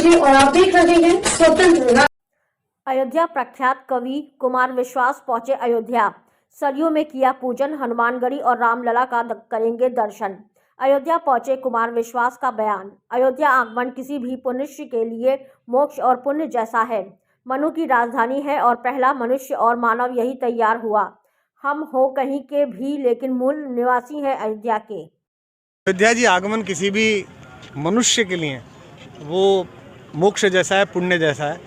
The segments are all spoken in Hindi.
त्रिपाठी और आप देख रहे हैं स्वतंत्र। अयोध्या प्रख्यात कवि कुमार विश्वास पहुंचे अयोध्या। सरयू में किया पूजन, हनुमानगढ़ी और रामलला का करेंगे दर्शन। अयोध्या पहुंचे कुमार विश्वास का बयान। अयोध्या आगमन किसी भी मनुष्य के लिए मोक्ष और पुण्य जैसा है। मनु की राजधानी है और पहला मनुष्य और मानव यही तैयार हुआ। हम हो कहीं के भी, लेकिन मूल निवासी हैं अयोध्या के। अयोध्या जी आगमन किसी भी मनुष्य के लिए वो मोक्ष जैसा है, पुण्य जैसा है,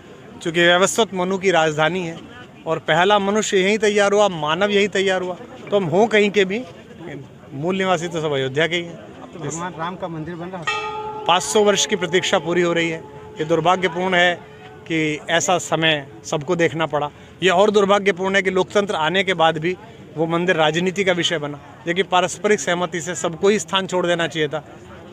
क्योंकि व्यवस्थित मनु की राजधानी है और पहला मनुष्य यहीं तैयार हुआ, मानव यहीं तैयार हुआ। तो हम हों कहीं के भी, मूल निवासी तो सब अयोध्या के ही हैं। अब तो भगवान राम का मंदिर बन रहा है। 500 वर्ष की प्रतीक्षा पूरी हो रही है। ये दुर्भाग्यपूर्ण है कि ऐसा समय सबको देखना पड़ा। ये और दुर्भाग्यपूर्ण है कि लोकतंत्र आने के बाद भी वो मंदिर राजनीति का विषय बना, जबकि पारस्परिक सहमति से सबको ही स्थान छोड़ देना चाहिए था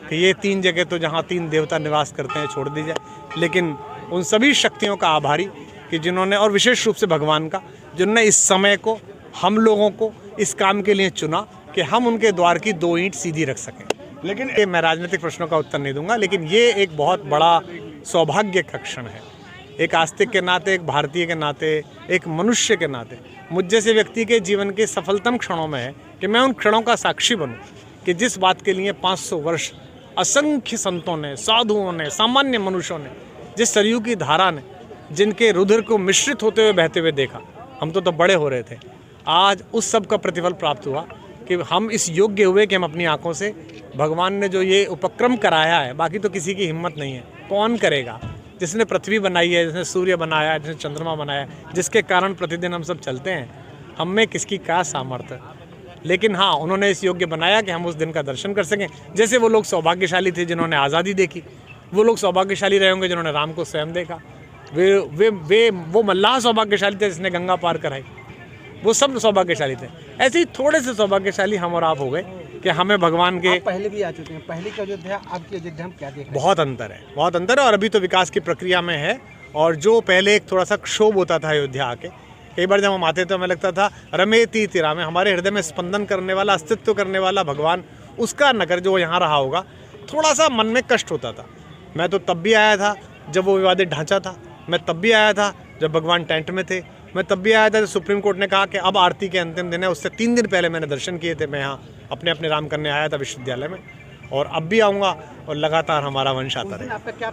कि ये 3 जगह तो जहाँ 3 देवता निवास करते हैं छोड़ दी जाए। लेकिन उन सभी शक्तियों का आभारी कि जिन्होंने, और विशेष रूप से भगवान का, जिन्होंने इस समय को, हम लोगों को इस काम के लिए चुना कि हम उनके द्वार की 2 ईंट सीधी रख सकें। लेकिन ये मैं राजनीतिक प्रश्नों का उत्तर नहीं दूंगा, लेकिन ये एक बहुत बड़ा सौभाग्य का क्षण है। एक आस्तिक के नाते, एक भारतीय के नाते, एक मनुष्य के नाते मुझ जैसे व्यक्ति के जीवन के सफलतम क्षणों में है कि मैं उन क्षणों का साक्षी बनूं कि जिस बात के लिए 500 वर्ष असंख्य संतों ने, साधुओं ने, सामान्य मनुष्यों ने, जिस सरयू की धारा ने, जिनके रुधिर को मिश्रित होते हुए बहते हुए देखा, हम तो बड़े हो रहे थे। आज उस सब का प्रतिफल प्राप्त हुआ कि हम इस योग्य हुए कि हम अपनी आंखों से भगवान ने जो ये उपक्रम कराया है, बाकी तो किसी की हिम्मत नहीं है। कौन करेगा? जिसने पृथ्वी बनाई है, जिसने सूर्य बनाया है, जिसने चंद्रमा बनाया है, जिसके कारण प्रतिदिन हम सब चलते हैं, हम में किसकी क्या सामर्थ्य। लेकिन हाँ, उन्होंने इस योग्य बनाया कि हम उस दिन का दर्शन कर सकें। जैसे वो लोग सौभाग्यशाली थे जिन्होंने आज़ादी देखी, वो लोग सौभाग्यशाली रहे होंगे जिन्होंने राम को स्वयं देखा। वो मल्लाह सौभाग्यशाली थे जिसने गंगा पार कराई। वो सब सौभाग्यशाली थे। ऐसे ही थोड़े से सौभाग्यशाली हम और आप हो गए कि हमें भगवान के, पहले भी आ चुके हैं, पहले की अयोध्या अब की अयोध्या हम क्या देख रहे हैं? बहुत अंतर है, बहुत अंतर है। और अभी तो विकास की प्रक्रिया में है। और जो पहले एक थोड़ा सा क्षोभ होता था अयोध्या आके, कई बार जब हम आते थे हमें लगता था रमेती तिरा में, हमारे हृदय में स्पंदन करने वाला, अस्तित्व करने वाला भगवान, उसका नगर जो यहाँ रहा होगा, थोड़ा सा मन में कष्ट होता था। मैं तो तब भी आया था जब वो विवादित ढांचा था, मैं तब भी आया था जब भगवान टेंट में थे, मैं तब भी आया था जब सुप्रीम कोर्ट ने कहा कि अब आरती के अंतिम दिन है। उससे 3 दिन पहले मैंने दर्शन किए थे। मैं यहाँ अपने राम करने आया था विश्वविद्यालय में, और अब भी आऊँगा और लगातार हमारा वंश आता रहेगा।